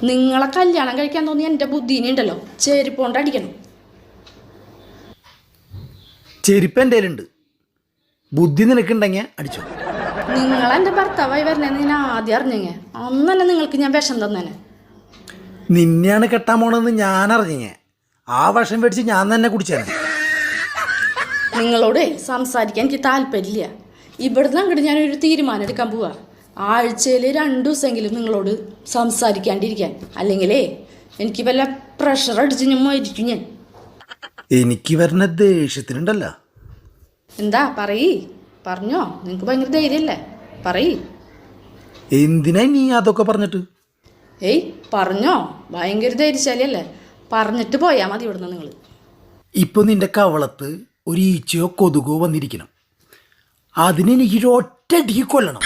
നിങ്ങളെ കല്യാണം കഴിക്കാൻ തോന്നി എൻ്റെ ബുദ്ധീനെ ഉണ്ടല്ലോ ചെരുപ്പോണ്ട് അടിക്കണം. ചെരുപ്പ് എൻ്റെ കയ്യിലുണ്ട്, ബുദ്ധി നിനക്കുണ്ടെങ്കിൽ അടിച്ചോ. നിങ്ങളെൻ്റെ ഭർത്താവായി വരണേന്ന് ഞാൻ ആദ്യം അറിഞ്ഞെങ്കിൽ അന്നല്ല നിങ്ങൾക്ക് ഞാൻ വിഷം തന്നേനെ. നിന്നെയാണ് കെട്ടാൻ പോണെന്ന് ഞാൻ അറിഞ്ഞേ, ആ വിഷം മേടിച്ച് ഞാൻ തന്നെ കുടിച്ചേനെ. നിങ്ങളോട് സംസാരിക്കാൻ എനിക്ക് താല്പര്യമില്ല. ഇവിടുന്ന് അങ്ങോട്ട് ഞാനൊരു തീരുമാനം എടുക്കാൻ പോവാ. ആഴ്ചയിൽ 2 ദിവസമെങ്കിലും നിങ്ങളോട് സംസാരിക്കാണ്ടിരിക്കാൻ, അല്ലെങ്കിലേ എനിക്ക് വല്ല പ്രഷർ അടിച്ച് ഞാൻ മരിക്കും. ഞാൻ എനിക്ക് വരുന്ന ദേഷ്യത്തിനുണ്ടല്ല. എന്താ പറഞ്ഞോ, നിങ്ങൾക്ക് ഭയങ്കര ധൈര്യമല്ലേ, പറയ്. എന്തിനാ നീ അതൊക്കെ പറഞ്ഞിട്ട്? ഏയ് പറഞ്ഞോ, ഭയങ്കര ധൈര്യശാലിയല്ലേ, പറഞ്ഞിട്ട് പോയാൽ മതി ഇവിടുന്ന് നിങ്ങൾ. ഇപ്പോൾ നിന്റെ കവളത്ത് ഒരു ഈച്ചയോ കൊതുകോ വന്നിരിക്കണം, അതിനെനിക്കൊരു ഒറ്റ അടിക്ക് കൊല്ലണം.